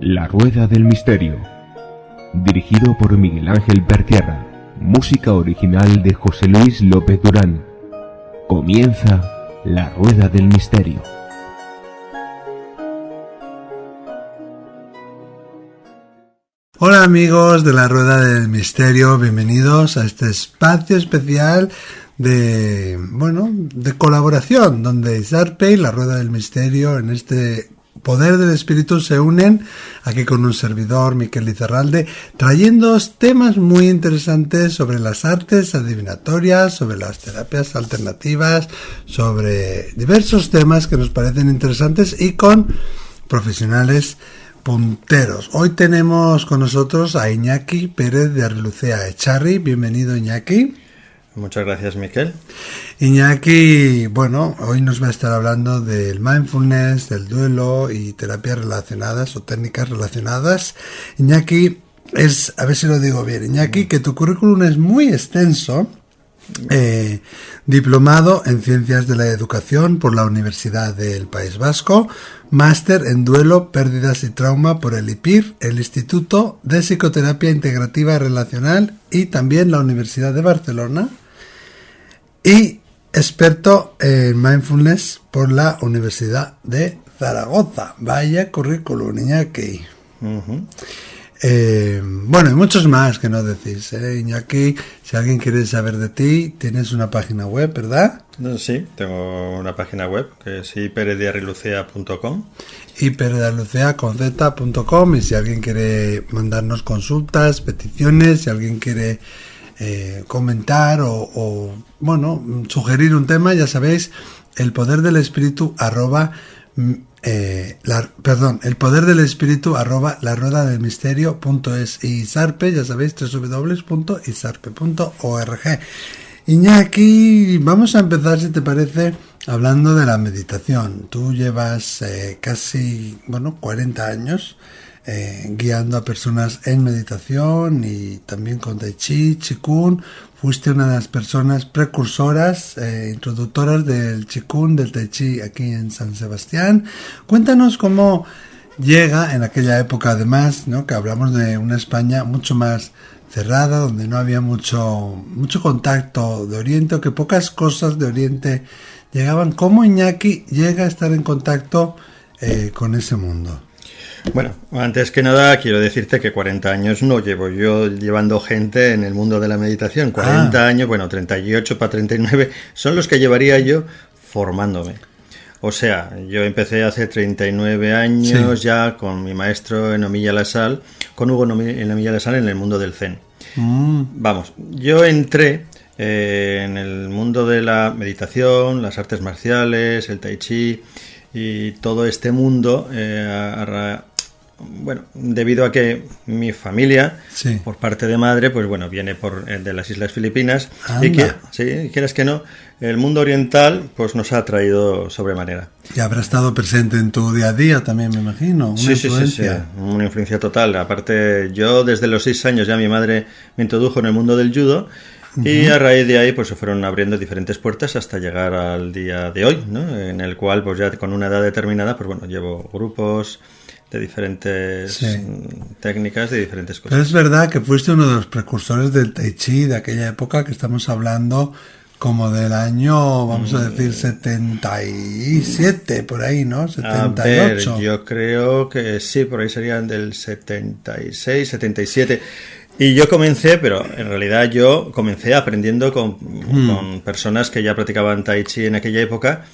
La Rueda del Misterio, dirigido por Miguel Ángel Pertierra, música original de José Luis López Durán. Comienza La Rueda del Misterio. Hola amigos de La Rueda del Misterio, bienvenidos a este espacio especial de colaboración, donde Isarpe y La Rueda del Misterio en este Poder del Espíritu se unen aquí con un servidor, Miquel Lizarralde, trayéndoos temas muy interesantes sobre las artes adivinatorias, sobre las terapias alternativas, sobre diversos temas que nos parecen interesantes y con profesionales punteros. Hoy tenemos con nosotros a Iñaki Pérez de Arrelucea Echarri. Bienvenido, Iñaki. Muchas gracias, Miquel. Iñaki, hoy nos va a estar hablando del mindfulness, del duelo y terapias relacionadas o técnicas relacionadas. Iñaki a ver si lo digo bien, Iñaki, que tu currículum es muy extenso. Diplomado en Ciencias de la Educación por la Universidad del País Vasco, máster en Duelo, Pérdidas y Trauma por el IPIR, el Instituto de Psicoterapia Integrativa Relacional y también la Universidad de Barcelona, y experto en Mindfulness por la Universidad de Zaragoza. Vaya currículum, Iñaki. Y muchos más que no decís, Iñaki. Si alguien quiere saber de ti, tienes una página web, ¿verdad? Sí, tengo una página web que es iperedearrelucea.com. iperedearrelucea.com. Y si alguien quiere mandarnos consultas, peticiones, si alguien quiere comentar o sugerir un tema, ya sabéis, el poder del espíritu el poder del espíritu @laruedadelmisterio.es, y Isarpe, ya sabéis, www.isarpe.org. Iñaki, vamos a empezar, si te parece, hablando de la meditación. Tú llevas casi 40 años guiando a personas en meditación y también con Tai Chi, Qigong. Fuiste una de las personas precursoras, introductoras del Qigong, del Tai Chi aquí en San Sebastián. Cuéntanos cómo llega en aquella época, además, ¿no?, que hablamos de una España mucho más cerrada, donde no había mucho contacto de Oriente, o que pocas cosas de Oriente llegaban. ¿Cómo Iñaki llega a estar en contacto con ese mundo? Bueno, antes que nada quiero decirte que 40 años no llevo yo llevando gente en el mundo de la meditación. 40 años, 38 para 39, son los que llevaría yo formándome. O sea, yo empecé hace 39 años ya con mi maestro en Omilla La Sal, con Hugo en Omilla La Sal, en el mundo del Zen. Vamos, yo entré en el mundo de la meditación, las artes marciales, el Tai Chi y todo este mundo debido a que mi familia, por parte de madre, viene de las Islas Filipinas. Anda. Y quieras que no, el mundo oriental pues nos ha atraído sobremanera. Y habrá estado presente en tu día a día también, me imagino. Una influencia. Sí, una influencia total. Aparte, yo desde los 6 años ya mi madre me introdujo en el mundo del judo. Y a raíz de ahí pues se fueron abriendo diferentes puertas hasta llegar al día de hoy, ¿no?, en el cual pues ya con una edad determinada llevo grupos de diferentes técnicas, de diferentes cosas. Pero es verdad que fuiste uno de los precursores del Tai Chi de aquella época, que estamos hablando como del año, vamos a decir, 77, por ahí, ¿no? 78. A ver, yo creo que sí, por ahí serían del 76, 77. Y yo comencé, pero en realidad yo comencé aprendiendo con personas que ya practicaban Tai Chi en aquella época,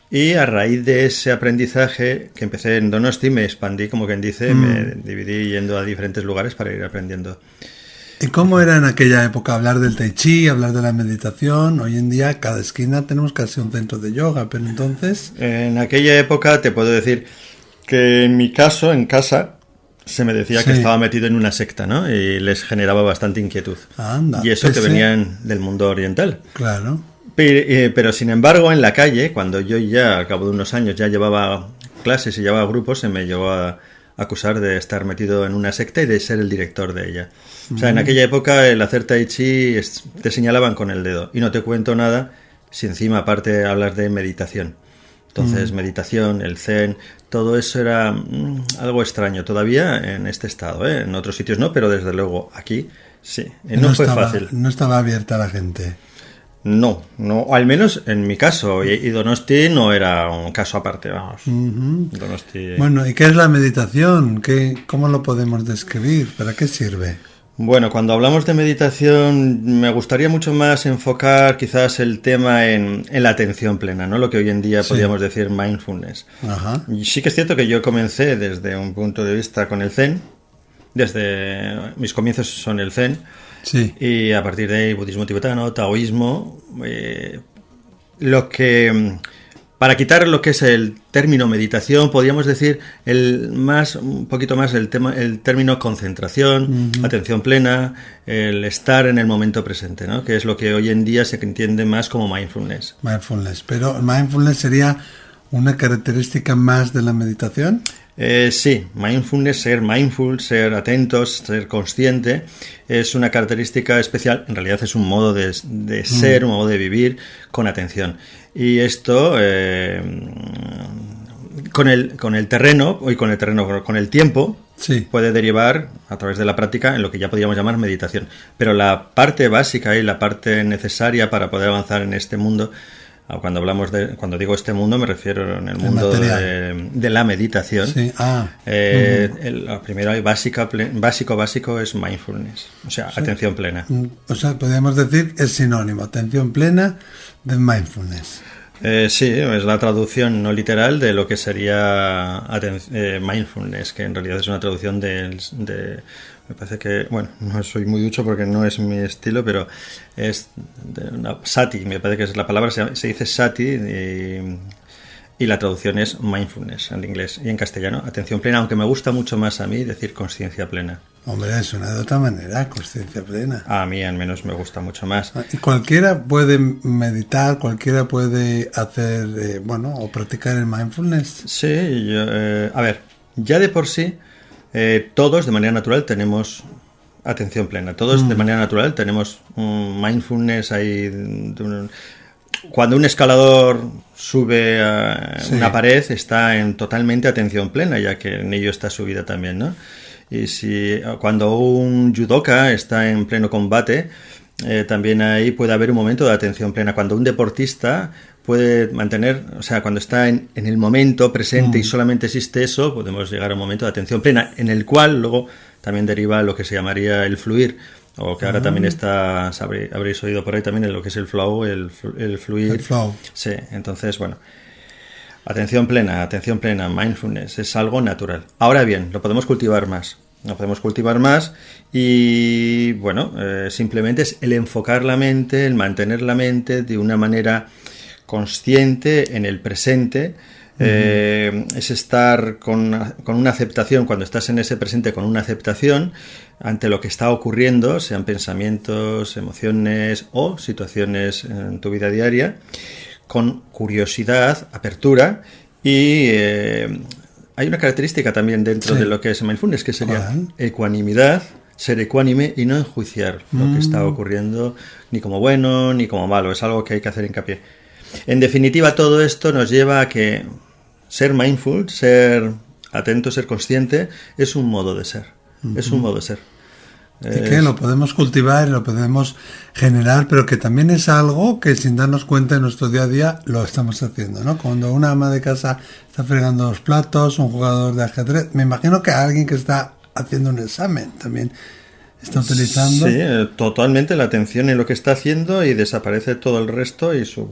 y a raíz de ese aprendizaje que empecé en Donosti me expandí, como quien dice, me dividí yendo a diferentes lugares para ir aprendiendo. ¿Y cómo era en aquella época hablar del Tai Chi, hablar de la meditación? Hoy en día cada esquina tenemos casi un centro de yoga, pero entonces... En aquella época te puedo decir que en mi caso, en casa, se me decía que estaba metido en una secta, ¿no? Y les generaba bastante inquietud. Anda, y eso que venían del mundo oriental. Claro. Pero sin embargo, en la calle, cuando yo ya, al cabo de unos años, ya llevaba clases y llevaba grupos, se me llegó a acusar de estar metido en una secta y de ser el director de ella. O sea, en aquella época el hacer Tai Chi te señalaban con el dedo. Y no te cuento nada si encima aparte hablas de meditación. Entonces, meditación, el zen, todo eso era algo extraño todavía en este estado, ¿eh? En otros sitios no, pero desde luego aquí sí. No fue fácil. No estaba abierta a la gente. No, al menos en mi caso. Y Donosti no era un caso aparte, vamos. Donosti... Bueno, ¿y qué es la meditación? ¿Cómo lo podemos describir? ¿Para qué sirve? Bueno, cuando hablamos de meditación, me gustaría mucho más enfocar quizás el tema en la atención plena, ¿no? Lo que hoy en día podríamos decir mindfulness. Ajá. Y sí que es cierto que yo comencé desde un punto de vista con el Zen, desde mis comienzos son el Zen, sí. Y a partir de ahí budismo tibetano, taoísmo, lo que... Para quitar lo que es el término meditación, podríamos decir un poquito más el término concentración, atención plena, el estar en el momento presente, ¿no? Que es lo que hoy en día se entiende más como mindfulness. Mindfulness, pero mindfulness sería una característica más de la meditación. Sí, mindfulness, ser mindful, ser atentos, ser consciente, es una característica especial. En realidad es un modo de ser, un modo de vivir con atención. Y esto, con el terreno, con el tiempo, sí, puede derivar a través de la práctica en lo que ya podríamos llamar meditación. Pero la parte básica y la parte necesaria para poder avanzar en este mundo, cuando digo este mundo me refiero en el mundo de la meditación. Sí. Lo primero y básico es mindfulness, o sea, atención plena. O sea, podríamos decir es sinónimo, atención plena de mindfulness. Sí, es la traducción no literal de lo que sería mindfulness, que en realidad es una traducción me parece que, bueno, no soy muy ducho porque no es mi estilo, pero es sati, me parece que es la palabra, se dice sati y la traducción es mindfulness en inglés y en castellano, atención plena, aunque me gusta mucho más a mí decir consciencia plena. Hombre, suena de otra manera, consciencia plena. A mí al menos me gusta mucho más. Y cualquiera puede meditar, cualquiera puede hacer, o practicar el mindfulness. Sí, a ver, ya de por sí, todos de manera natural tenemos atención plena. Todos de manera natural tenemos un mindfulness ahí. Cuando un escalador sube a una pared está en totalmente atención plena, ya que en ello está su vida también, ¿no? Y cuando un judoka está en pleno combate, también ahí puede haber un momento de atención plena. Cuando un deportista puede mantener, o sea, cuando está en el momento presente y solamente existe eso, podemos llegar a un momento de atención plena, en el cual luego también deriva lo que se llamaría el fluir, o que ahora también habréis oído por ahí también en lo que es el flow, el fluir. El flow. Sí, entonces, bueno, atención plena, mindfulness, es algo natural. Ahora bien, lo podemos cultivar más. Y, bueno, simplemente es el enfocar la mente, el mantener la mente de una manera consciente en el presente. Es estar con una aceptación, cuando estás en ese presente con una aceptación ante lo que está ocurriendo, sean pensamientos, emociones o situaciones en tu vida diaria, con curiosidad, apertura y hay una característica también dentro de lo que es mindfulness, que sería ecuanimidad, ser ecuánime y no enjuiciar lo que está ocurriendo ni como bueno ni como malo, es algo que hay que hacer hincapié. En definitiva, todo esto nos lleva a que ser mindful, ser atento, ser consciente, es un modo de ser. Es un modo de ser. Y que lo podemos cultivar, lo podemos generar, pero que también es algo que sin darnos cuenta en nuestro día a día lo estamos haciendo, ¿no? Cuando una ama de casa está fregando los platos, un jugador de ajedrez, me imagino que alguien que está haciendo un examen también está utilizando. Sí, totalmente la atención en lo que está haciendo y desaparece todo el resto y su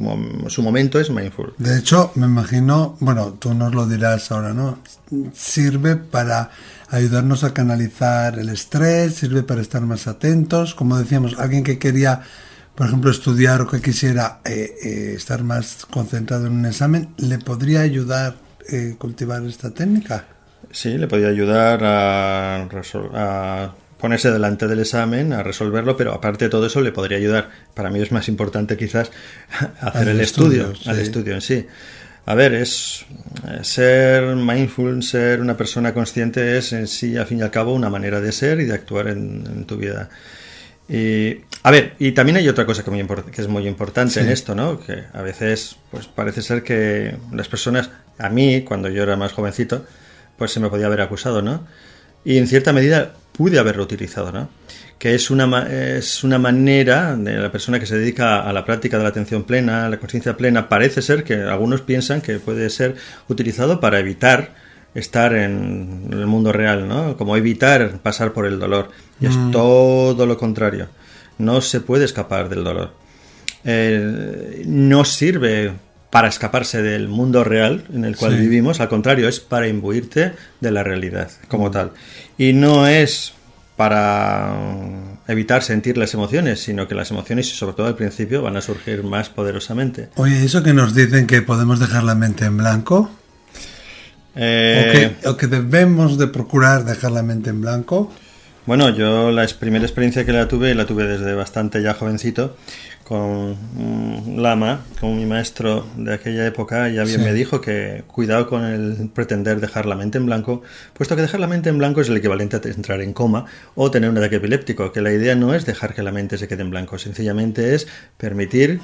momento es mindful. De hecho, me imagino, bueno, tú nos lo dirás ahora, ¿no? Sirve para ayudarnos a canalizar el estrés, sirve para estar más atentos. Como decíamos, alguien que quería, por ejemplo, estudiar o que quisiera estar más concentrado en un examen, ¿le podría ayudar cultivar esta técnica? Sí, le podría ayudar a ponerse delante del examen, a resolverlo, pero aparte de todo eso le podría ayudar, para mí es más importante quizás, a hacer el estudio, al estudio en sí. A ver, es ser mindful, ser una persona consciente es en sí, al fin y al cabo, una manera de ser y de actuar en tu vida. Y A ver, y también hay otra cosa que es muy importante en esto, ¿no? Que a veces, pues parece ser que las personas, a mí, cuando yo era más jovencito, pues se me podía haber acusado, ¿no? Y en cierta medida pude haberlo utilizado, ¿no? Que es una manera de la persona que se dedica a la práctica de la atención plena, a la conciencia plena, parece ser que algunos piensan que puede ser utilizado para evitar estar en el mundo real, ¿no? Como evitar pasar por el dolor. Y es todo lo contrario. No se puede escapar del dolor. No sirve para escaparse del mundo real en el cual vivimos, al contrario, es para imbuirte de la realidad como tal. Y no es para evitar sentir las emociones, sino que las emociones, y sobre todo al principio, van a surgir más poderosamente. Oye, ¿eso que nos dicen que podemos dejar la mente en blanco? ¿O que debemos de procurar dejar la mente en blanco? Bueno, yo la primera experiencia que la tuve desde bastante ya jovencito, con un lama, con mi maestro de aquella época, ya bien me dijo que cuidado con el pretender dejar la mente en blanco, puesto que dejar la mente en blanco es el equivalente a entrar en coma o tener un ataque epiléptico, que la idea no es dejar que la mente se quede en blanco, sencillamente es permitir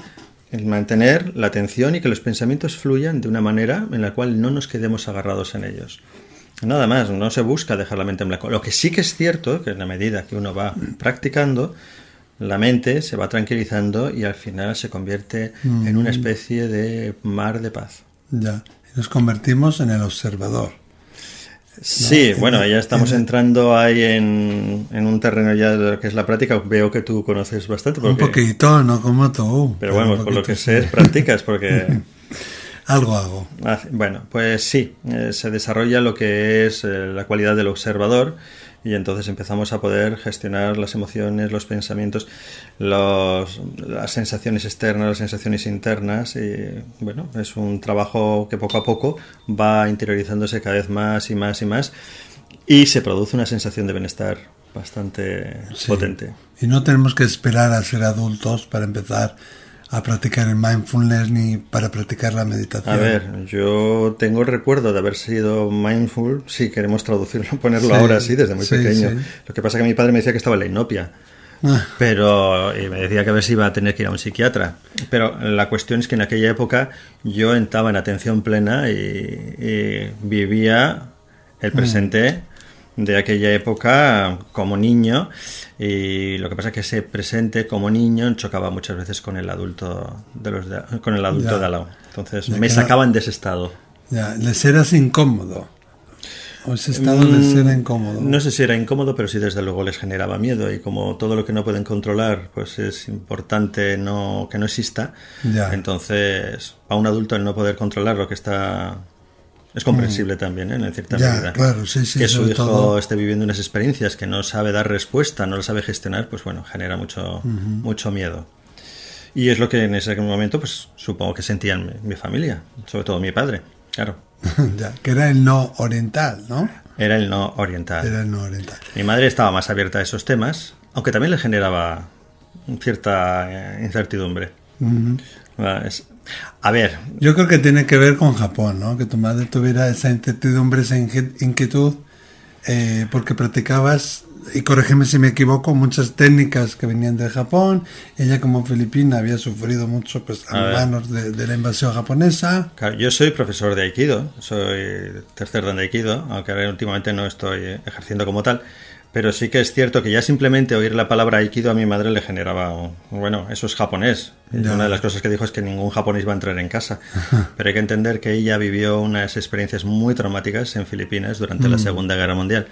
mantener la atención y que los pensamientos fluyan de una manera en la cual no nos quedemos agarrados en ellos. Nada más, no se busca dejar la mente en blanco. Lo que sí que es cierto, que en la medida que uno va practicando, la mente se va tranquilizando y al final se convierte en una especie de mar de paz. Ya, y nos convertimos en el observador. Sí, ¿no? Bueno, ya estamos entrando ahí en un terreno ya de lo que es la práctica. Veo que tú conoces bastante. Porque... Un poquito, no como tú. Pero bueno, por lo que sé, practicas, porque... Algo hago. Bueno, pues sí, se desarrolla lo que es la cualidad del observador y entonces empezamos a poder gestionar las emociones, los pensamientos, las sensaciones externas, las sensaciones internas y bueno, es un trabajo que poco a poco va interiorizándose cada vez más y más y más y se produce una sensación de bienestar bastante potente. Y no tenemos que esperar a ser adultos para empezar a practicar el mindfulness ni para practicar la meditación. A ver, yo tengo el recuerdo de haber sido mindful, si queremos traducirlo, ponerlo ahora así, desde muy pequeño. Lo que pasa es que mi padre me decía que estaba en la inopia, pero y me decía que a ver si iba a tener que ir a un psiquiatra. Pero la cuestión es que en aquella época yo entraba en atención plena y vivía el presente de aquella época como niño, y lo que pasa es que ese presente como niño chocaba muchas veces con el adulto con el adulto de al lado. Entonces me sacaban de ese estado. Ya, les eras incómodo. ¿O ese estado les era incómodo? No sé si era incómodo, pero sí desde luego les generaba miedo, y como todo lo que no pueden controlar, pues es importante que no exista. Entonces, a un adulto el no poder controlar lo que está... Es comprensible también, en cierta medida. Claro, sí, que su hijo esté viviendo unas experiencias que no sabe dar respuesta, no lo sabe gestionar, pues bueno, genera mucho miedo. Y es lo que en ese momento, pues supongo que sentían mi familia, sobre todo mi padre, claro. Que era el no oriental, ¿no? Era el no oriental. Mi madre estaba más abierta a esos temas, aunque también le generaba cierta incertidumbre. A ver, yo creo que tiene que ver con Japón, ¿no? Que tu madre tuviera esa incertidumbre, esa inquietud, porque practicabas, y corrígeme si me equivoco, muchas técnicas que venían de Japón. Ella, como filipina, había sufrido mucho pues a manos de la invasión japonesa. Claro, yo soy profesor de Aikido, soy tercer dan de Aikido, aunque ahora últimamente no estoy ejerciendo como tal. Pero sí que es cierto que ya simplemente oír la palabra Aikido a mi madre le generaba... Bueno, eso es japonés. Una de las cosas que dijo es que ningún japonés va a entrar en casa. Pero hay que entender que ella vivió unas experiencias muy traumáticas en Filipinas durante la Segunda Guerra Mundial.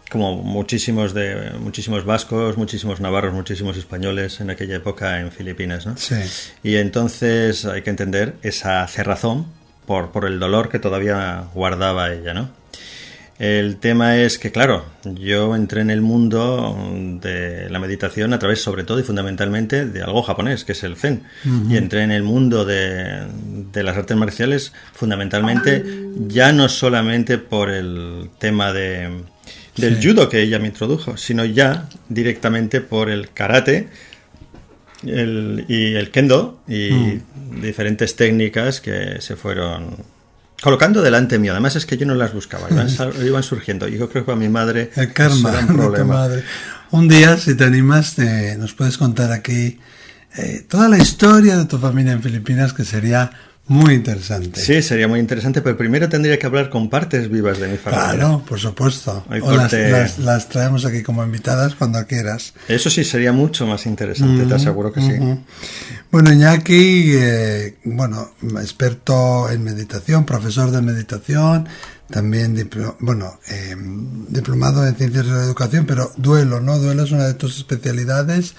Como muchísimos vascos, muchísimos navarros, muchísimos españoles en aquella época en Filipinas, ¿no? Sí. Y entonces hay que entender esa cerrazón por el dolor que todavía guardaba ella, ¿no? El tema es que, claro, yo entré en el mundo de la meditación a través, sobre todo y fundamentalmente, de algo japonés, que es el Zen. Y entré en el mundo de las artes marciales fundamentalmente, ya no solamente por el tema del judo que ella me introdujo, sino ya directamente por el karate y el kendo y diferentes técnicas que se fueron colocando delante mío. Además es que yo no las buscaba, iban surgiendo. Y yo creo que a mi madre el karma era un problema. madre. un día, si te animas, nos puedes contar aquí toda la historia de tu familia en Filipinas, que sería muy interesante. Sí, sería muy interesante, pero primero tendría que hablar con partes vivas de mi familia. Claro, por supuesto. O las traemos aquí como invitadas cuando quieras. Eso sí, sería mucho más interesante, te aseguro que sí. Bueno, Iñaki, experto en meditación, profesor de meditación, también diplomado en ciencias de la educación, pero duelo, ¿no? Duelo es una de tus especialidades.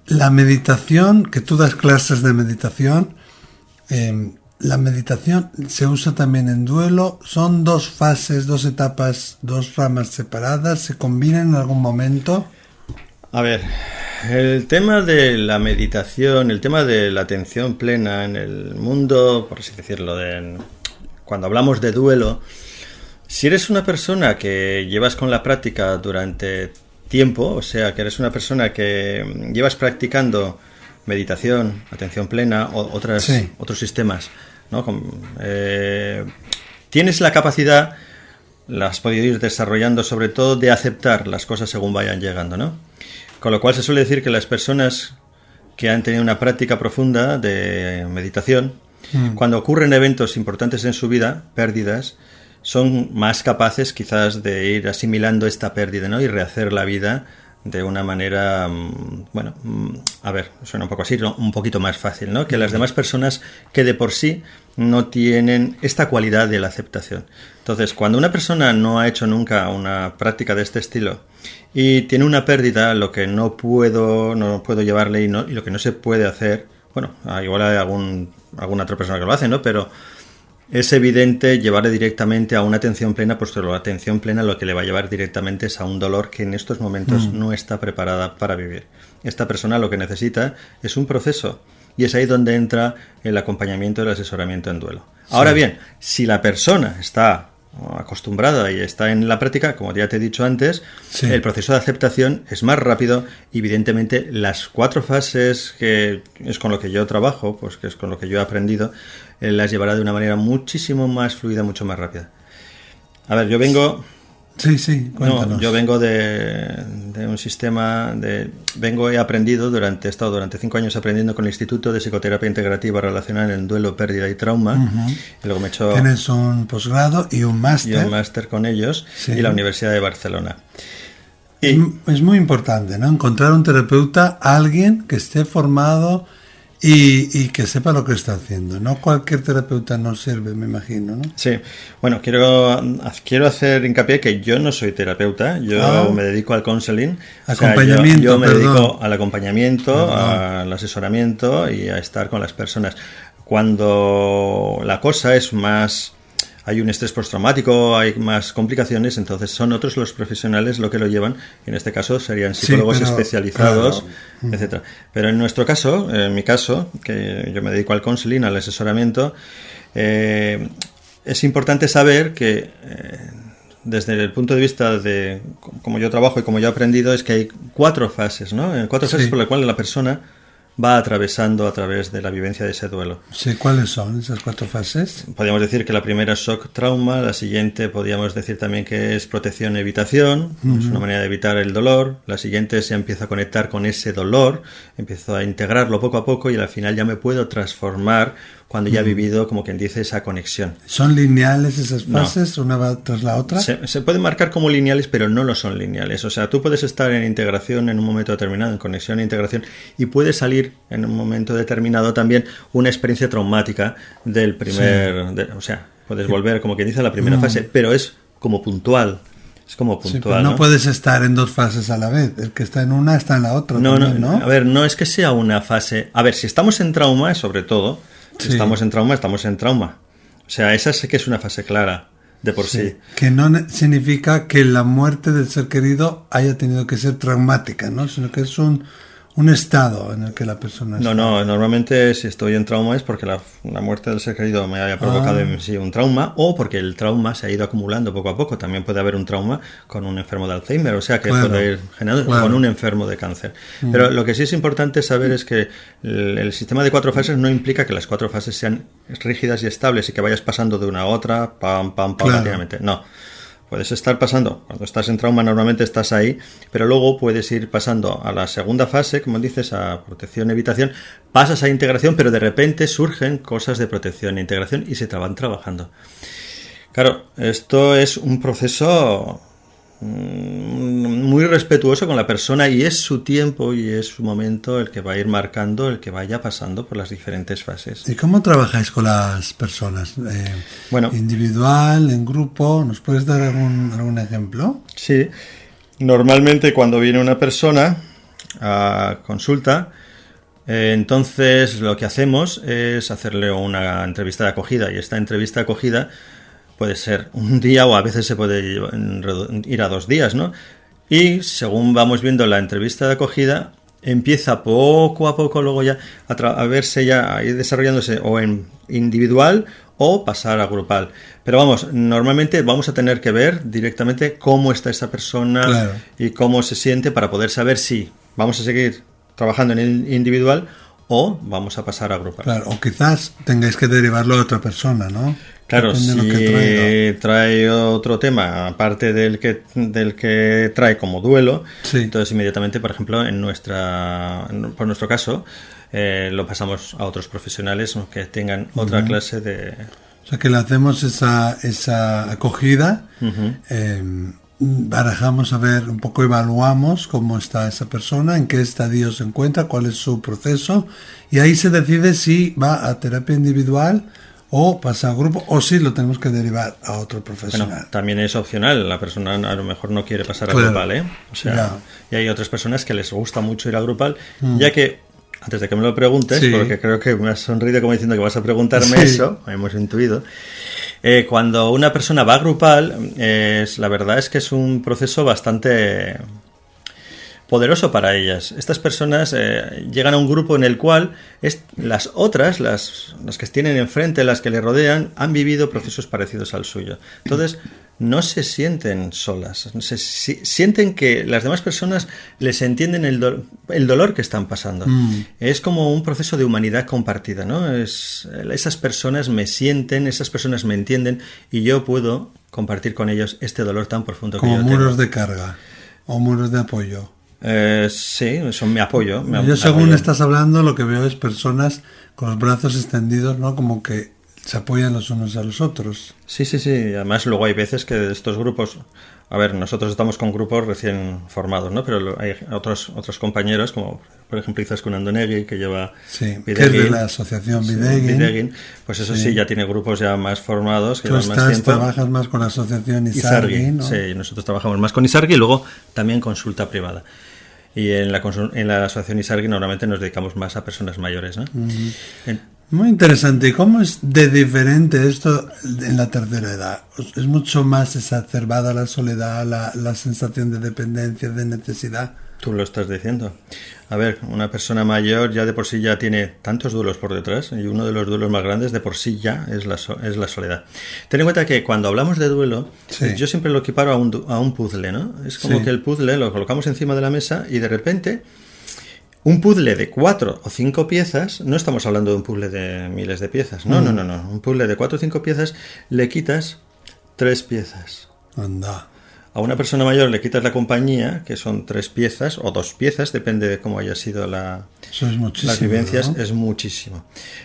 La meditación, que tú das clases de meditación, la meditación se usa también en duelo. Son dos fases, dos etapas, dos ramas separadas. ¿Se combinan en algún momento? A ver, el tema de la meditación, el tema de la atención plena en el mundo, por así decirlo, cuando hablamos de duelo, si eres una persona que llevas con la práctica durante tiempo, o sea, que eres una persona que llevas practicando meditación, atención plena o otros sistemas, ¿no? Tienes la capacidad, la has podido ir desarrollando sobre todo, de aceptar las cosas según vayan llegando, ¿no? Con lo cual se suele decir que las personas que han tenido una práctica profunda de meditación, cuando ocurren eventos importantes en su vida, pérdidas, son más capaces quizás de ir asimilando esta pérdida, ¿no? Y rehacer la vida de una manera, suena un poco así, ¿no? Un poquito más fácil, ¿no? Que las demás personas que de por sí no tienen esta cualidad de la aceptación. Entonces, cuando una persona no ha hecho nunca una práctica de este estilo y tiene una pérdida, lo que no puedo llevarle y lo que no se puede hacer, igual hay alguna otra persona que lo hace, ¿no? Pero es evidente llevarle directamente a una atención plena, pues la atención plena lo que le va a llevar directamente es a un dolor que en estos momentos no está preparada para vivir. Esta persona lo que necesita es un proceso, y es ahí donde entra el acompañamiento y el asesoramiento en duelo. Sí. Ahora bien, si la persona está acostumbrada y está en la práctica, como ya te he dicho antes, el proceso de aceptación es más rápido. Evidentemente, las 4 fases, que es con lo que yo trabajo, pues que es con lo que yo he aprendido, las llevará de una manera muchísimo más fluida, mucho más rápida. A ver, yo vengo... cuéntanos. Yo vengo de un sistema he aprendido he estado durante 5 años aprendiendo con el Instituto de Psicoterapia Integrativa Relacional en Duelo, Pérdida y Trauma. Y luego me he hecho... Tienes un posgrado y un máster. Y un máster con ellos, y la Universidad de Barcelona. Y es muy importante, ¿no? Encontrar un terapeuta, alguien que esté formado y que sepa lo que está haciendo. No cualquier terapeuta nos sirve, me imagino, ¿no? Sí. Bueno, quiero hacer hincapié que yo no soy terapeuta. Yo me dedico al counseling. Acompañamiento. Yo me dedico al acompañamiento, al asesoramiento y a estar con las personas. Cuando la cosa es más... hay un estrés postraumático, hay más complicaciones, entonces son otros los profesionales lo que lo llevan, y en este caso serían psicólogos especializados, etcétera. Pero en nuestro caso, en mi caso, que yo me dedico al counseling, al asesoramiento, es importante saber que desde el punto de vista de cómo yo trabajo y cómo yo he aprendido, es que hay 4 fases, ¿no? 4 fases por las cuales la persona va atravesando a través de la vivencia de ese duelo. Sí, ¿cuáles son esas 4 fases? Podríamos decir que la primera es shock trauma, la siguiente podríamos decir también que es protección evitación, es una manera de evitar el dolor, la siguiente se empieza a conectar con ese dolor, empiezo a integrarlo poco a poco y al final ya me puedo transformar cuando ya he vivido, como quien dice, esa conexión. ¿Son lineales esas fases, una va tras la otra? Se pueden marcar como lineales, pero no lo son lineales. O sea, tú puedes estar en integración en un momento determinado, en conexión e integración, y puede salir en un momento determinado también una experiencia traumática del primer... puedes volver, como quien dice, a la primera fase, pero es como puntual. Es como puntual, pero no puedes estar en 2 fases a la vez. El que está en una está en la otra. No. A ver, no es que sea una fase... A ver, si estamos en trauma, sobre todo... Si estamos en trauma. O sea, esa sí que es una fase clara, de por sí. Que no significa que la muerte del ser querido haya tenido que ser traumática, ¿no? Sino que es un estado en el que la persona está. No, normalmente si estoy en trauma es porque la muerte del ser querido me haya provocado en sí un trauma, o porque el trauma se ha ido acumulando poco a poco. También puede haber un trauma con un enfermo de Alzheimer, o sea que puede ir generando con un enfermo de cáncer. Pero lo que sí es importante saber es que el sistema de 4 fases no implica que las 4 fases sean rígidas y estables y que vayas pasando de una a otra, paulatinamente. No. Puedes estar pasando, cuando estás en trauma normalmente estás ahí, pero luego puedes ir pasando a la segunda fase, como dices, a protección, evitación, pasas a integración, pero de repente surgen cosas de protección e integración y se te van trabajando. Claro, esto es un proceso muy respetuoso con la persona y es su tiempo y es su momento el que va a ir marcando, el que vaya pasando por las diferentes fases. ¿Y cómo trabajáis con las personas? Bueno, ¿individual, en grupo? ¿Nos puedes dar algún ejemplo? Sí, normalmente cuando viene una persona a consulta, entonces lo que hacemos es hacerle una entrevista de acogida y esta entrevista de acogida puede ser un día o a veces se puede ir a 2 días, ¿no? Y según vamos viendo la entrevista de acogida, empieza poco a poco luego ya a verse ya, a ir desarrollándose o en individual o pasar a grupal. Pero vamos, normalmente vamos a tener que ver directamente cómo está esa persona, claro, y cómo se siente para poder saber si vamos a seguir trabajando en el individual o vamos a pasar a grupal. Claro, o quizás tengáis que derivarlo a otra persona, ¿no? Claro, depende si de trae otro tema, aparte del que trae como duelo, sí, entonces inmediatamente, por ejemplo, por nuestro caso, lo pasamos a otros profesionales que tengan otra clase de... O sea, que le hacemos esa acogida, barajamos a ver, un poco evaluamos cómo está esa persona, en qué estadio se encuentra, cuál es su proceso, y ahí se decide si va a terapia individual o pasa a grupo, o si lo tenemos que derivar a otro profesional. Bueno, también es opcional, la persona a lo mejor no quiere pasar a grupal, ¿eh? O sea, y hay otras personas que les gusta mucho ir a grupal, ya que, antes de que me lo preguntes, sí, porque creo que me has sonrido como diciendo que vas a preguntarme eso, hemos intuido, cuando una persona va a grupal, la verdad es que es un proceso bastante poderoso para ellas. Estas personas llegan a un grupo en el cual las otras, las que tienen enfrente, las que le rodean, han vivido procesos parecidos al suyo. Entonces, no se sienten solas. Sienten que las demás personas les entienden el dolor que están pasando. Es como un proceso de humanidad compartida, ¿no? Esas personas me sienten, esas personas me entienden y yo puedo compartir con ellos este dolor tan profundo que yo tengo. Como muros de carga o muros de apoyo. Sí, eso me apoyo. Yo según estás hablando lo que veo es personas con los brazos extendidos, ¿no? Como que se apoyan los unos a los otros. Sí. Además luego hay veces que estos grupos, a ver, nosotros estamos con grupos recién formados, ¿no? Pero hay otros compañeros, como por ejemplo Izaskun Andonegui, que lleva Bidegin, que es de la asociación Bidegin. Pues eso sí, ya tiene grupos ya más formados, que llevan más tiempo. Trabajas más con la asociación Izargui, ¿no? Sí, nosotros trabajamos más con Izargui y luego también consulta privada. Y en la asociación Izargui normalmente nos dedicamos más a personas mayores, ¿no? Muy interesante. ¿Y cómo es de diferente esto en la tercera edad? ¿Es mucho más exacerbada la soledad, la sensación de dependencia, de necesidad? Tú lo estás diciendo. A ver, una persona mayor ya de por sí ya tiene tantos duelos por detrás y uno de los duelos más grandes de por sí ya es la soledad. Ten en cuenta que cuando hablamos de duelo, yo siempre lo equiparo a un puzzle, ¿no? Es como que el puzzle lo colocamos encima de la mesa y de repente un puzzle de 4 o 5 piezas, no estamos hablando de un puzzle de miles de piezas, no. Un puzzle de 4 o 5 piezas le quitas 3 piezas. Anda. A una persona mayor le quitas la compañía, que son 3 piezas o 2 piezas, depende de cómo haya sido las vivencias, ¿no? Es muchísimo.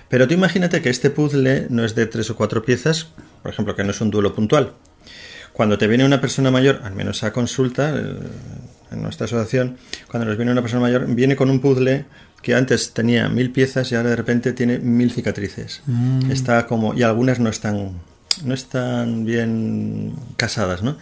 Pero tú imagínate que este puzzle no es de 3 o 4 piezas, por ejemplo, que no es un duelo puntual. Cuando te viene una persona mayor, al menos a consulta, en nuestra asociación, cuando nos viene una persona mayor, viene con un puzzle que antes tenía 1000 piezas y ahora de repente tiene 1000 cicatrices. Está como, y algunas no están bien casadas, ¿no?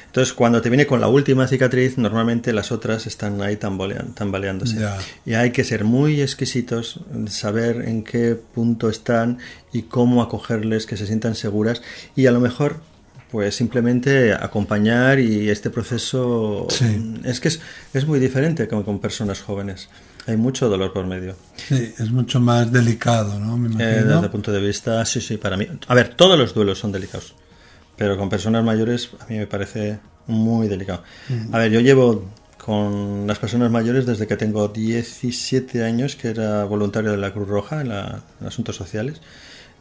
Entonces, cuando te viene con la última cicatriz, normalmente las otras están ahí tambaleándose. Y hay que ser muy exquisitos, saber en qué punto están y cómo acogerles, que se sientan seguras. Y a lo mejor, pues simplemente acompañar, y este proceso es que es muy diferente como con personas jóvenes. Hay mucho dolor por medio. Sí, es mucho más delicado, ¿no? Me imagino. Desde el punto de vista, sí, para mí. A ver, todos los duelos son delicados. Pero con personas mayores a mí me parece muy delicado. A ver, yo llevo con las personas mayores desde que tengo 17 años, que era voluntario de la Cruz Roja en Asuntos Sociales,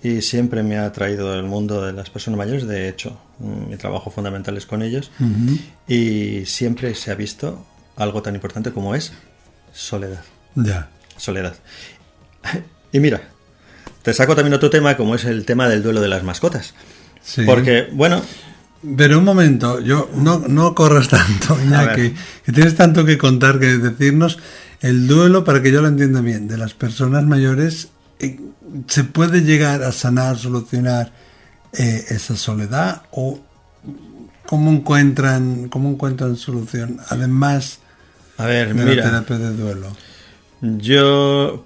y siempre me ha atraído el mundo de las personas mayores. De hecho, mi trabajo fundamental es con ellos, y siempre se ha visto algo tan importante como es soledad. Ya. Soledad. Y mira, te saco también otro tema, como es el tema del duelo de las mascotas. Sí. Porque, bueno... Pero un momento, no corras tanto, Iñaki, que tienes tanto que contar, que decirnos. El duelo, para que yo lo entienda bien, de las personas mayores, ¿se puede llegar a sanar, solucionar esa soledad? ¿O cómo encuentran solución, además de mira, la terapia de duelo? Yo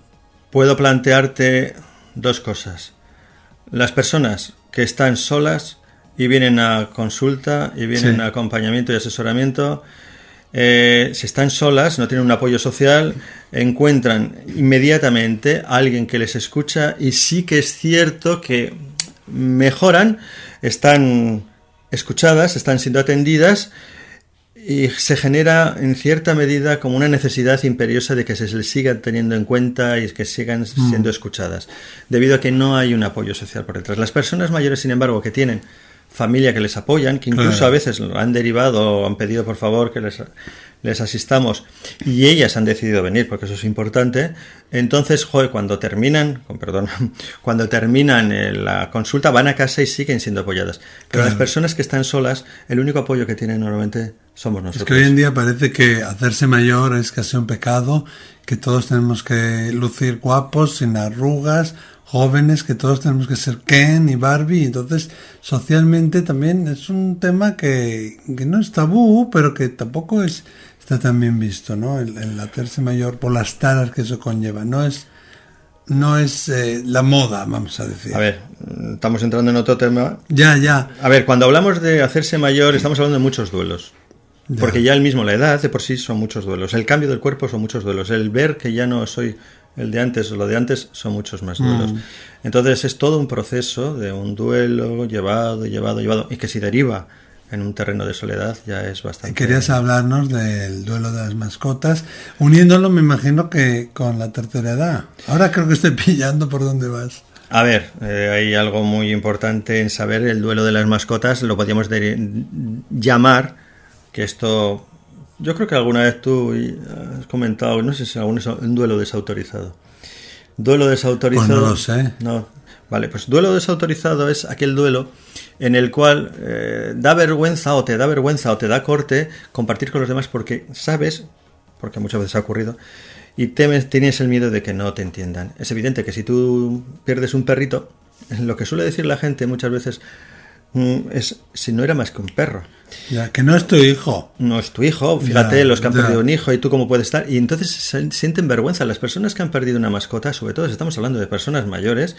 puedo plantearte dos cosas. Las personas que están solas y vienen a consulta y vienen a acompañamiento y asesoramiento, si están solas, no tienen un apoyo social, encuentran inmediatamente a alguien que les escucha, y sí que es cierto que mejoran, están escuchadas, están siendo atendidas, y se genera en cierta medida como una necesidad imperiosa de que se les siga teniendo en cuenta y que sigan siendo escuchadas, debido a que no hay un apoyo social por detrás. Las personas mayores, sin embargo, que tienen familia que les apoyan, que incluso a veces lo han derivado o han pedido por favor que les asistamos, y ellas han decidido venir, porque eso es importante. Entonces, cuando terminan la consulta, van a casa y siguen siendo apoyadas. Pero las personas que están solas, el único apoyo que tienen normalmente somos nosotros. Es que hoy en día parece que hacerse mayor es casi un pecado, que todos tenemos que lucir guapos, sin arrugas, jóvenes, que todos tenemos que ser Ken y Barbie. Entonces, socialmente también es un tema que no es tabú, pero que tampoco está tan bien visto, ¿no? El hacerse mayor, por las taras que eso conlleva. No es la moda, vamos a decir. A ver, estamos entrando en otro tema. Ya. A ver, cuando hablamos de hacerse mayor, estamos hablando de muchos duelos. Porque ya la edad de por sí son muchos duelos. El cambio del cuerpo son muchos duelos. El ver que ya no soy el de antes o lo de antes son muchos más duelos. Entonces es todo un proceso de un duelo llevado, y que si deriva en un terreno de soledad ya es bastante... Querías hablarnos del duelo de las mascotas, uniéndolo, me imagino, que con la tercera edad. Ahora creo que estoy pillando por dónde vas. A ver, hay algo muy importante en saber. El duelo de las mascotas lo podríamos llamar, que esto... Yo creo que alguna vez tú has comentado, no sé si algún es un duelo desautorizado. Duelo desautorizado... Pues no lo sé. No. Vale, pues duelo desautorizado es aquel duelo en el cual da vergüenza o te da corte compartir con los demás, porque sabes, porque muchas veces ha ocurrido, y tienes el miedo de que no te entiendan. Es evidente que si tú pierdes un perrito, lo que suele decir la gente muchas veces es si no era más que un perro. Ya, que no es tu hijo. No es tu hijo, fíjate, los que han perdido un hijo, y tú cómo puedes estar. Y entonces sienten vergüenza. Las personas que han perdido una mascota, sobre todo si estamos hablando de personas mayores,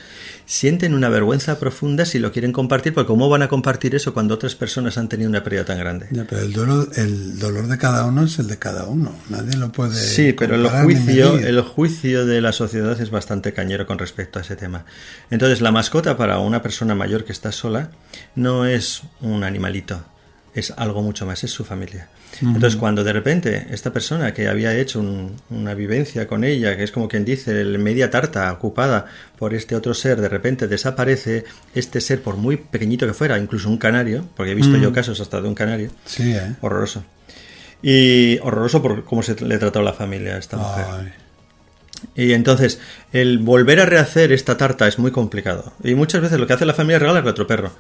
sienten una vergüenza profunda si lo quieren compartir, porque ¿cómo van a compartir eso cuando otras personas han tenido una pérdida tan grande? Ya, pero el dolor de cada uno es el de cada uno. Nadie lo puede... Sí, pero el juicio de la sociedad es bastante cañero con respecto a ese tema. Entonces, la mascota para una persona mayor que está sola no es un animalito, es algo mucho más, es su familia. Entonces, cuando de repente esta persona que había hecho una vivencia con ella, que es como quien dice, media tarta ocupada por este otro ser, de repente desaparece, este ser, por muy pequeñito que fuera, incluso un canario, porque he visto yo casos hasta de un canario, sí, horroroso. Y horroroso por cómo se le trató a la familia a esta mujer. Ay. Y entonces, el volver a rehacer esta tarta es muy complicado. Y muchas veces lo que hace la familia es regalarle otro perro.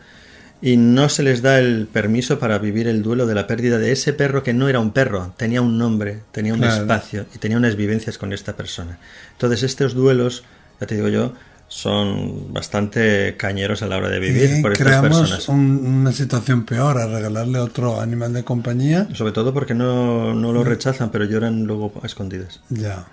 Y no se les da el permiso para vivir el duelo de la pérdida de ese perro que no era un perro, tenía un nombre, tenía un espacio y tenía unas vivencias con esta persona. Entonces estos duelos, ya te digo yo, son bastante cañeros a la hora de vivir por estas personas. Una situación peor a regalarle otro animal de compañía. Sobre todo porque no lo rechazan, pero lloran luego a escondidas. Ya.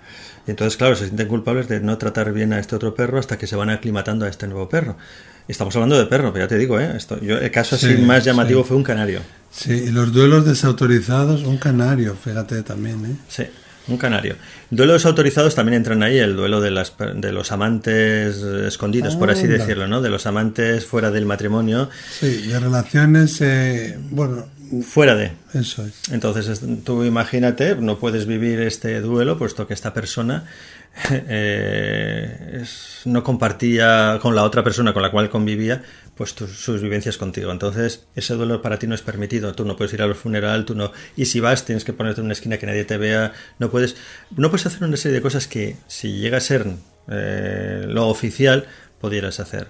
Y entonces, claro, se sienten culpables de no tratar bien a este otro perro hasta que se van aclimatando a este nuevo perro. Estamos hablando de perro, pero ya te digo, el caso así más llamativo fue un canario. Sí, y los duelos desautorizados, un canario, fíjate también, Sí, un canario. Duelos autorizados también entran ahí, el duelo de los amantes escondidos, por así decirlo, ¿no? De los amantes fuera del matrimonio. Sí, de relaciones, fuera de. Eso es. Entonces, tú imagínate, no puedes vivir este duelo, puesto que esta persona no compartía con la otra persona con la cual convivía pues sus vivencias contigo. Entonces, ese duelo para ti no es permitido. Tú no puedes ir al funeral, tú no. Y si vas, tienes que ponerte en una esquina que nadie te vea. No puedes hacer una serie de cosas que, si llega a ser lo oficial, pudieras hacer.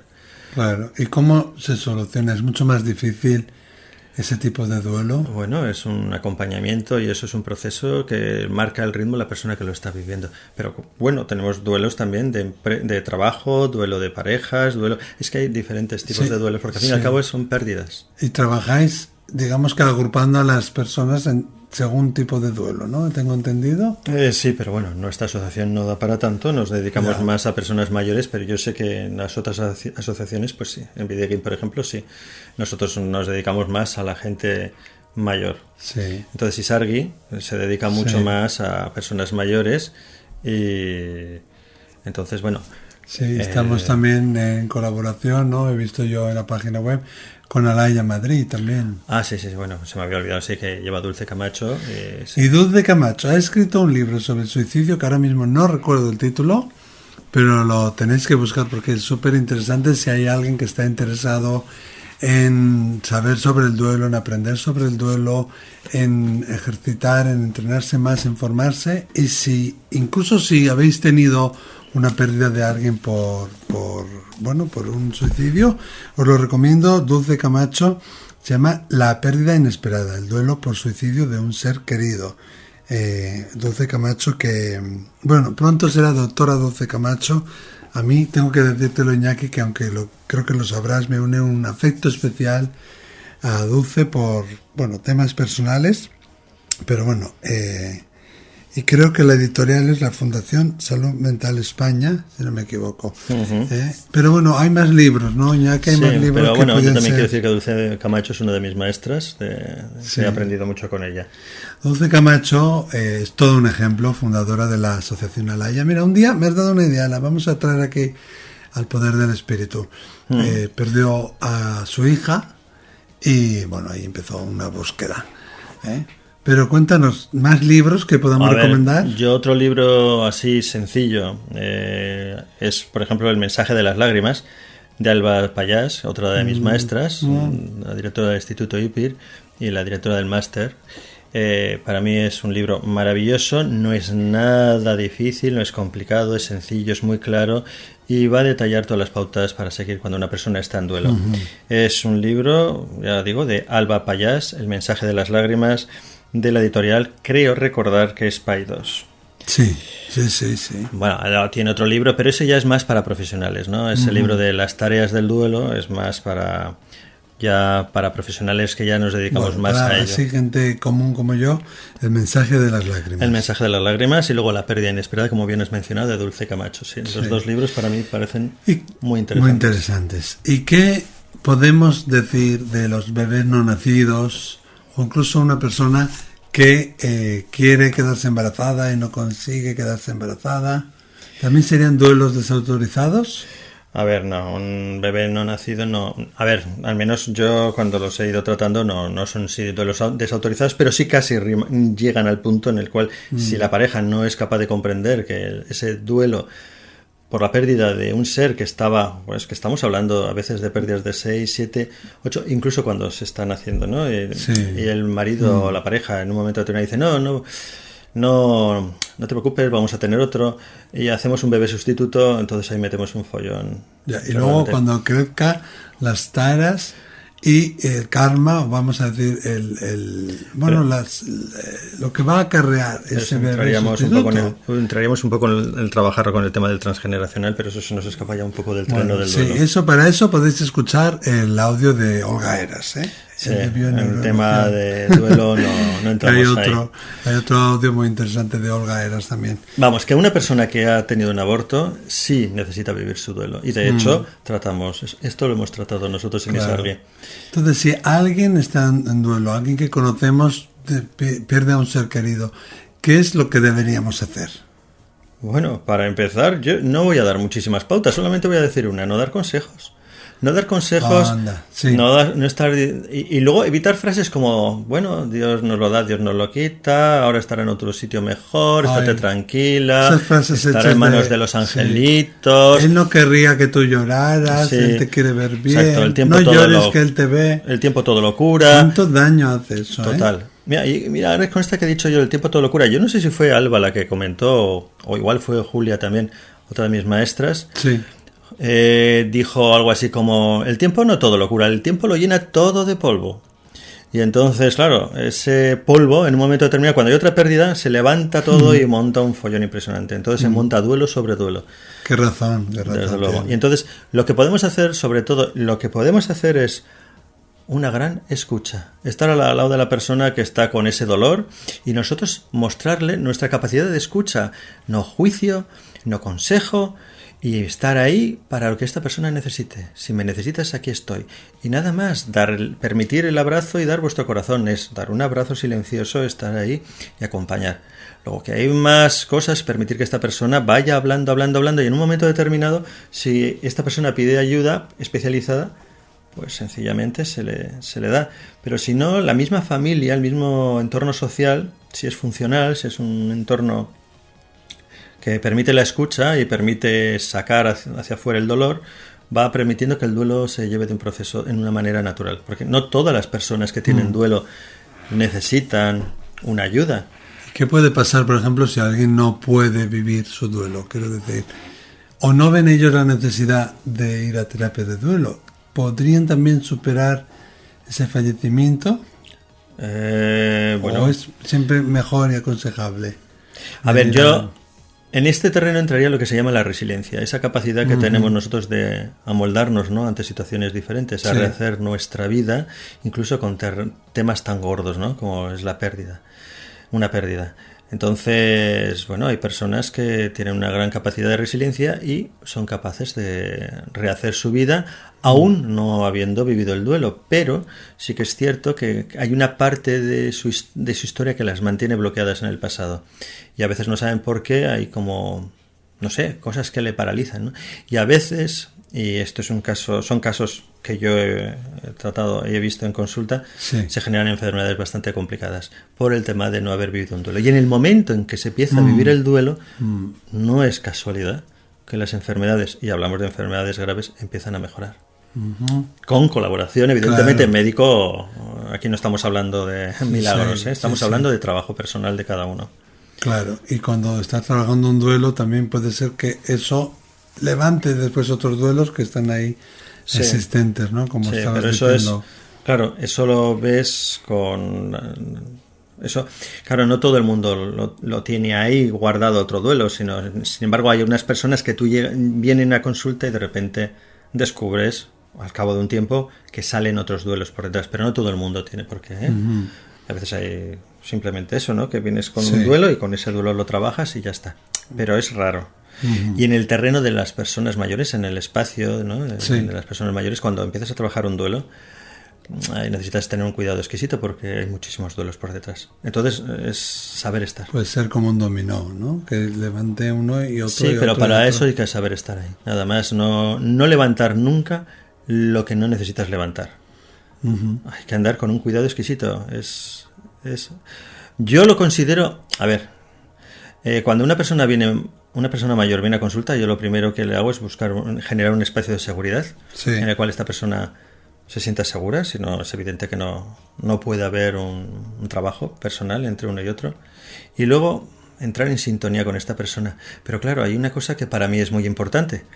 Claro. ¿Y cómo se soluciona? ¿Es mucho más difícil ese tipo de duelo? Bueno, es un acompañamiento y eso es un proceso que marca el ritmo de la persona que lo está viviendo. Pero bueno, tenemos duelos también de trabajo, duelo de parejas, duelo... Es que hay diferentes tipos de duelos, porque al fin y al cabo son pérdidas. Y trabajáis, digamos que agrupando a las personas según tipo de duelo, ¿no? ¿Tengo entendido? Sí, pero bueno, nuestra asociación no da para tanto, nos dedicamos más a personas mayores, pero yo sé que en las otras asociaciones, pues sí, en Videogame, por ejemplo, sí. Nosotros nos dedicamos más a la gente mayor. Sí. Entonces Isargi se dedica mucho más a personas mayores y entonces, bueno... Sí, estamos también en colaboración, ¿no? He visto yo en la página web con Alaya Madrid también. Ah, sí, bueno, se me había olvidado, sí, que lleva Dulce Camacho. Sí. Y Dulce Camacho ha escrito un libro sobre el suicidio que ahora mismo no recuerdo el título, pero lo tenéis que buscar porque es súper interesante si hay alguien que está interesado en saber sobre el duelo, en aprender sobre el duelo, en ejercitar, en entrenarse más, en formarse, y incluso si habéis tenido una pérdida de alguien por un suicidio, os lo recomiendo. Dulce Camacho, se llama La pérdida inesperada, el duelo por suicidio de un ser querido. Dulce Camacho, que bueno, pronto será doctora Dulce Camacho. A mí, tengo que decírtelo, Iñaki, que aunque creo que lo sabrás, me une un afecto especial a Dulce por temas personales, pero bueno, y creo que la editorial es la Fundación Salud Mental España, si no me equivoco. Pero bueno, hay más libros, ¿no? Ya que hay más libros. Pero bueno, que yo también ser... quiero decir que Dulce Camacho es una de mis maestras. He aprendido mucho con ella. Dulce Camacho es todo un ejemplo, fundadora de la Asociación Alaya. Mira, un día me has dado una idea, la vamos a traer aquí al Poder del Espíritu. Perdió a su hija y bueno, ahí empezó una búsqueda. Pero cuéntanos, ¿más libros que podamos recomendar? Yo otro libro así sencillo es, por ejemplo, El mensaje de las lágrimas, de Alba Pallás, otra de mis maestras, la directora del Instituto IPIR y la directora del máster. Para mí es un libro maravilloso, no es nada difícil, no es complicado, es sencillo, es muy claro y va a detallar todas las pautas para seguir cuando una persona está en duelo. Es un libro, ya digo, de Alba Pallás, El mensaje de las lágrimas, de la editorial, creo recordar que es Paidós. Sí. Bueno, tiene otro libro, pero ese ya es más para profesionales, ¿no? Ese libro de las tareas del duelo es más para profesionales que ya nos dedicamos más a ello. Así, gente común como yo, El mensaje de las lágrimas. El mensaje de las lágrimas y luego La pérdida inesperada, como bien has mencionado, de Dulce Camacho. Sí, los dos libros para mí parecen muy interesantes. Muy interesantes. ¿Y qué podemos decir de los bebés no nacidos o incluso una persona que quiere quedarse embarazada y no consigue quedarse embarazada? ¿También serían duelos desautorizados? A ver, no, un bebé no nacido no... A ver, al menos yo cuando los he ido tratando no son duelos desautorizados, pero sí casi llegan al punto en el cual si la pareja no es capaz de comprender que ese duelo por la pérdida de un ser que estaba, pues que estamos hablando a veces de pérdidas de 6, 7, 8, incluso cuando se están haciendo, ¿no? Y el marido o la pareja en un momento determinado dice, no te preocupes, vamos a tener otro y hacemos un bebé sustituto, entonces ahí metemos un follón. Y luego cuando crezca las taras y el karma, vamos a decir, lo que va a acarrear ese bebé sustituto. Entraríamos un poco en el trabajar con el tema del transgeneracional, pero eso se nos escapa ya un poco del terreno del duelo. Sí, para eso podéis escuchar el audio de Olga Heras, Sí, el tema de duelo no entramos ahí. Hay otro audio muy interesante de Olga Heras también. Vamos, que una persona que ha tenido un aborto sí necesita vivir su duelo. Y de hecho, esto lo hemos tratado nosotros en Isargi. Entonces, si alguien está en duelo, alguien que conocemos pierde a un ser querido, ¿qué es lo que deberíamos hacer? Bueno, para empezar, yo no voy a dar muchísimas pautas, solamente voy a decir una, no dar consejos. No dar consejos, sí. no estar... Y luego evitar frases como, bueno, Dios nos lo da, Dios nos lo quita, ahora estará en otro sitio mejor, estate tranquila, esas frases estará en manos de los angelitos. Sí. Él no querría que tú lloraras, Sí. Él te quiere ver bien, Exacto, el tiempo no todo llores lo, que Él te ve. El tiempo todo lo cura. ¿Cuánto daño hace eso? Total. Mira, ahora con esta que he dicho yo, el tiempo todo lo cura. Yo no sé si fue Alba la que comentó, o igual fue Julia también, otra de mis maestras. Sí. Dijo algo así como, el tiempo no todo lo cura, el tiempo lo llena todo de polvo. Y entonces, claro, ese polvo en un momento determinado, cuando hay otra pérdida, se levanta todo y monta un follón impresionante. Entonces se monta duelo sobre duelo. Qué razón. Desde luego. Y entonces, lo que podemos hacer, sobre todo, lo que podemos hacer es una gran escucha. Estar al lado de la persona que está con ese dolor y nosotros mostrarle nuestra capacidad de escucha. No juicio, no consejo, y estar ahí para lo que esta persona necesite. Si me necesitas, aquí estoy. Y nada más, permitir el abrazo y dar vuestro corazón. Es dar un abrazo silencioso, estar ahí y acompañar. Luego que hay más cosas, permitir que esta persona vaya hablando, y en un momento determinado, si esta persona pide ayuda especializada, pues sencillamente se le da. Pero si no, la misma familia, el mismo entorno social, si es funcional, si es un entorno que permite la escucha y permite sacar hacia afuera el dolor, va permitiendo que el duelo se lleve de un proceso en una manera natural. Porque no todas las personas que tienen duelo necesitan una ayuda. ¿Qué puede pasar, por ejemplo, si alguien no puede vivir su duelo? Quiero decir, o no ven ellos la necesidad de ir a terapia de duelo. ¿Podrían también superar ese fallecimiento? Bueno, ¿O es siempre mejor y aconsejable? A ver, yo en este terreno entraría lo que se llama la resiliencia, esa capacidad que tenemos nosotros de amoldarnos, ¿no?, ante situaciones diferentes, a rehacer nuestra vida, incluso con temas tan gordos, ¿no?, como es la pérdida, una pérdida. Entonces, bueno, hay personas que tienen una gran capacidad de resiliencia y son capaces de rehacer su vida aún no habiendo vivido el duelo, pero sí que es cierto que hay una parte de su historia que las mantiene bloqueadas en el pasado y a veces no saben por qué, hay como, no sé, cosas que le paralizan, ¿no? Y a veces, y esto es un caso, son casos que yo he tratado y he visto en consulta, se generan enfermedades bastante complicadas por el tema de no haber vivido un duelo. Y en el momento en que se empieza a vivir el duelo, no es casualidad que las enfermedades, y hablamos de enfermedades graves, empiezan a mejorar. Con colaboración, evidentemente, médico, aquí no estamos hablando de milagros, estamos hablando de trabajo personal de cada uno. Claro, y cuando estás trabajando un duelo también puede ser que eso levante después otros duelos que están ahí existentes, ¿no? Como estabas pero eso diciendo. Claro, eso lo ves con... Eso, claro, no todo el mundo lo tiene ahí guardado otro duelo, sin embargo hay unas personas que vienen a consulta y de repente descubres al cabo de un tiempo que salen otros duelos por detrás, pero no todo el mundo tiene por qué, ¿eh? A veces hay simplemente eso, ¿no?, que vienes con un duelo y con ese duelo lo trabajas y ya está, pero es raro. Y en el terreno de las personas mayores, en el espacio, ¿no?, de las personas mayores, cuando empiezas a trabajar un duelo, necesitas tener un cuidado exquisito porque hay muchísimos duelos por detrás. Entonces es saber estar. Puede ser como un dominó, ¿no?, que levante uno y otro. Sí, pero para eso hay que saber estar ahí. Nada más, no levantar nunca lo que no necesitas levantar. Hay que andar con un cuidado exquisito. Yo lo considero, a ver, cuando una persona mayor viene a consulta, yo lo primero que le hago es generar un espacio de seguridad en el cual esta persona se sienta segura, si no es evidente que no puede haber un trabajo personal entre uno y otro, y luego entrar en sintonía con esta persona. Pero claro, hay una cosa que para mí es muy importante,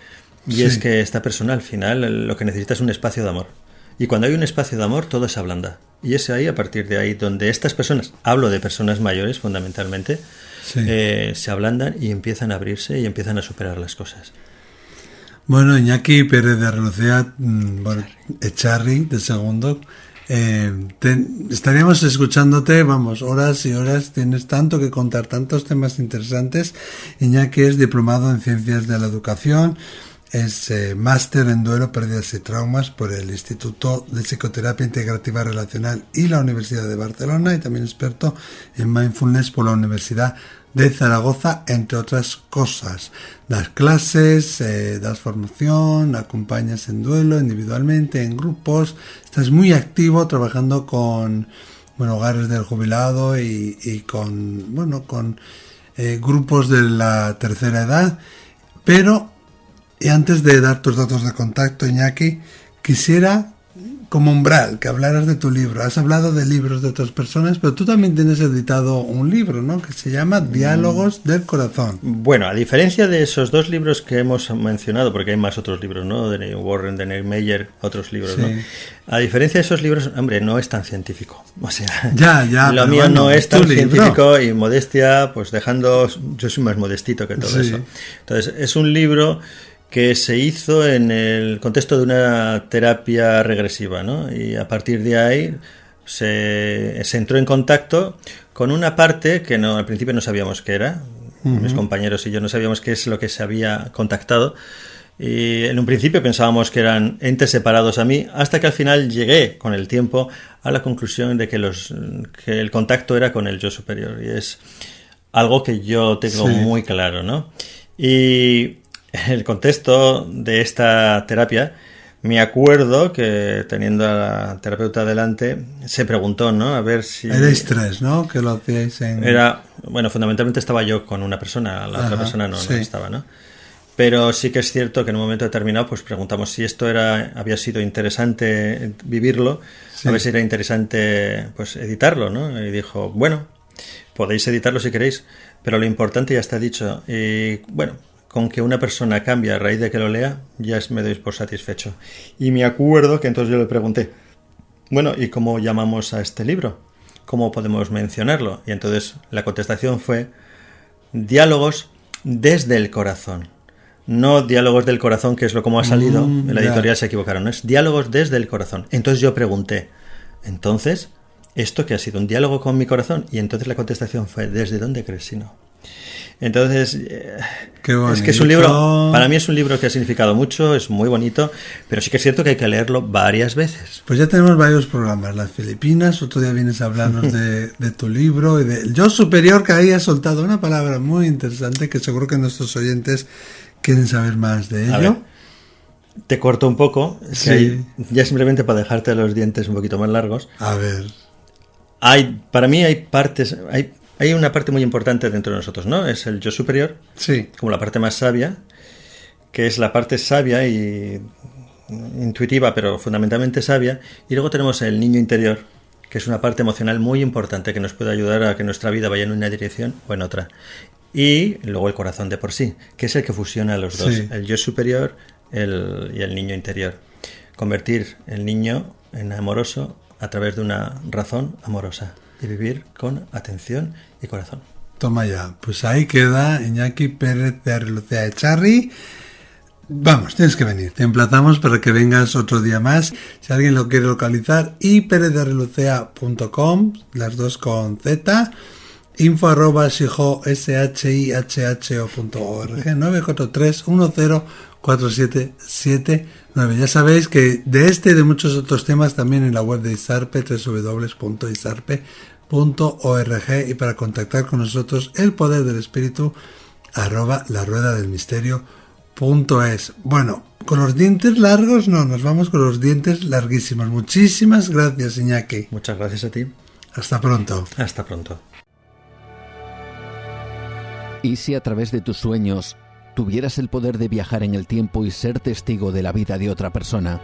y es que esta persona al final lo que necesita es un espacio de amor, y cuando hay un espacio de amor todo se ablanda, y es ahí, a partir de ahí, donde estas personas, hablo de personas mayores fundamentalmente, se ablandan y empiezan a abrirse y empiezan a superar las cosas. Bueno, Iñaki Pérez de Arrulucea, Echarri, de segundo, estaríamos escuchándote, vamos, horas y horas, tienes tanto que contar, tantos temas interesantes. Iñaki es diplomado en Ciencias de la Educación, es máster en duelo, pérdidas y traumas por el Instituto de Psicoterapia Integrativa Relacional y la Universidad de Barcelona, y también experto en mindfulness por la Universidad de Zaragoza, entre otras cosas. Das clases, das formación, acompañas en duelo, individualmente, en grupos. Estás muy activo trabajando con hogares del jubilado y con grupos de la tercera edad. Pero, y antes de dar tus datos de contacto, Iñaki, quisiera, como umbral, que hablaras de tu libro. Has hablado de libros de otras personas, pero tú también tienes editado un libro, ¿no?, que se llama Diálogos del Corazón. Bueno, a diferencia de esos dos libros que hemos mencionado, porque hay más otros libros, ¿no?, de Neil Warren, de Neil Meyer, otros libros, sí, ¿no? A diferencia de esos libros, hombre, no es tan científico. O sea, ya, lo mío no es tan científico, y modestia, pues dejando, yo soy más modestito que todo eso. Entonces, es un libro que se hizo en el contexto de una terapia regresiva, ¿no? Y a partir de ahí se entró en contacto con una parte que al principio no sabíamos qué era. Mis compañeros y yo no sabíamos qué es lo que se había contactado. Y en un principio pensábamos que eran entes separados a mí, hasta que al final llegué con el tiempo a la conclusión de que el contacto era con el yo superior. Y es algo que yo tengo muy claro, ¿no? Y el contexto de esta terapia, me acuerdo que teniendo a la terapeuta delante, se preguntó, ¿no?, a ver si... Erais tres, ¿no?, que lo hacíais en... fundamentalmente estaba yo con una persona, la otra persona no estaba, ¿no? Pero sí que es cierto que en un momento determinado pues preguntamos si esto había sido interesante vivirlo, a ver si era interesante pues editarlo, ¿no? Y dijo, bueno, podéis editarlo si queréis, pero lo importante ya está dicho. Y bueno, con que una persona cambie a raíz de que lo lea, ya me doy por satisfecho. Y me acuerdo que entonces yo le pregunté, bueno, ¿y cómo llamamos a este libro? ¿Cómo podemos mencionarlo? Y entonces la contestación fue Diálogos desde el corazón. No Diálogos del corazón, que es como ha salido. En la editorial se equivocaron. Es Diálogos desde el corazón. Entonces yo pregunté, entonces, ¿esto qué ha sido? ¿Un diálogo con mi corazón? Y entonces la contestación fue, ¿desde dónde crees si no? Entonces, es que es un libro, para mí es un libro que ha significado mucho, es muy bonito, pero sí que es cierto que hay que leerlo varias veces. Pues ya tenemos varios programas, las Filipinas, otro día vienes a hablarnos de tu libro y del yo superior, que ahí has soltado una palabra muy interesante que seguro que nuestros oyentes quieren saber más de ello. A ver, te corto un poco, ya simplemente para dejarte los dientes un poquito más largos. A ver. Para mí hay una parte muy importante dentro de nosotros, ¿no? Es el yo superior, como la parte más sabia, que es la parte sabia y intuitiva, pero fundamentalmente sabia. Y luego tenemos el niño interior, que es una parte emocional muy importante que nos puede ayudar a que nuestra vida vaya en una dirección o en otra. Y luego el corazón de por sí, que es el que fusiona a los dos, el yo superior y el niño interior. Convertir el niño en amoroso a través de una razón amorosa. Y vivir con atención y corazón. Toma ya, pues ahí queda Iñaki Pérez de Arrelucea Echarri. Vamos, tienes que venir, te emplazamos para que vengas otro día más. Si alguien lo quiere localizar, iperezdearrelucea.com, las dos con Z, info@shihho.org, 943104779. Ya sabéis que de este y de muchos otros temas también en la web de ISARPE, www.isarpe.org, y para contactar con nosotros el poder del espíritu @laruedadelmisterio.es. Bueno, con los dientes largos no, nos vamos con los dientes larguísimos. Muchísimas gracias, Iñaki. Muchas gracias a ti. Hasta pronto. Hasta pronto. ¿Y si a través de tus sueños tuvieras el poder de viajar en el tiempo y ser testigo de la vida de otra persona?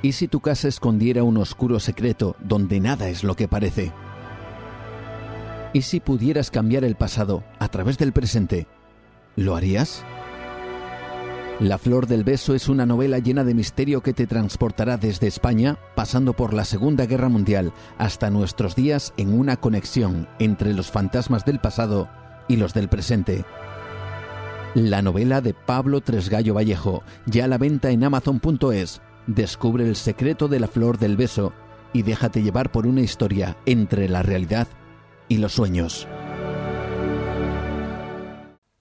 ¿Y si tu casa escondiera un oscuro secreto donde nada es lo que parece? ¿Y si pudieras cambiar el pasado a través del presente? ¿Lo harías? La Flor del Beso es una novela llena de misterio que te transportará desde España, pasando por la Segunda Guerra Mundial, hasta nuestros días en una conexión entre los fantasmas del pasado y los del presente. La novela de Pablo Tresgallo Vallejo, ya a la venta en Amazon.es. Descubre el secreto de la Flor del Beso y déjate llevar por una historia entre la realidad y los sueños.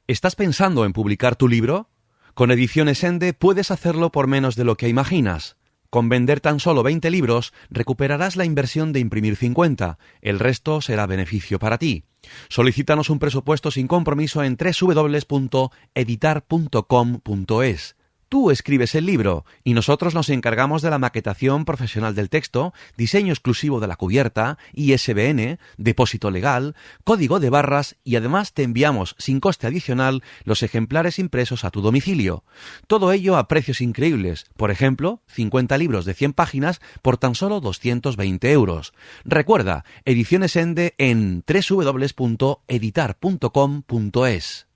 ¿Estás pensando en publicar tu libro? Con Ediciones Ende puedes hacerlo por menos de lo que imaginas. Con vender tan solo 20 libros, recuperarás la inversión de imprimir 50. El resto será beneficio para ti. Solicítanos un presupuesto sin compromiso en www.editar.com.es. Tú escribes el libro y nosotros nos encargamos de la maquetación profesional del texto, diseño exclusivo de la cubierta, ISBN, depósito legal, código de barras y además te enviamos sin coste adicional los ejemplares impresos a tu domicilio. Todo ello a precios increíbles. Por ejemplo, 50 libros de 100 páginas por tan solo 220 euros. Recuerda, Ediciones Ende en www.editar.com.es.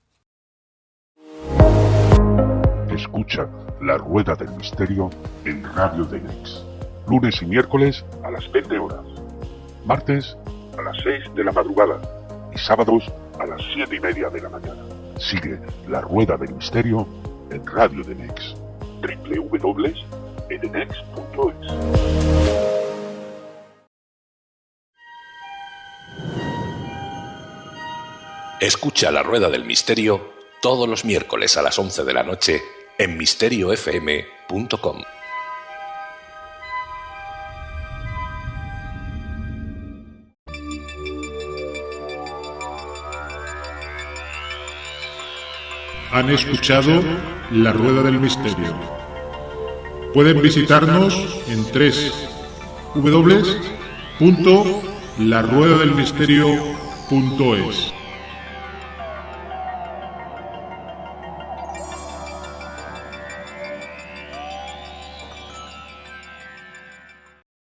Escucha La Rueda del Misterio en Radio Denex. Lunes y miércoles a las 20 horas. Martes a las 6 de la madrugada. Y sábados a las 7:30 de la mañana. Sigue La Rueda del Misterio en Radio Denex. www.edenex.es. Escucha La Rueda del Misterio todos los miércoles a las 11 de la noche en misteriofm.com. Han escuchado La Rueda del Misterio. Pueden visitarnos en www.laruedadelmisterio.es.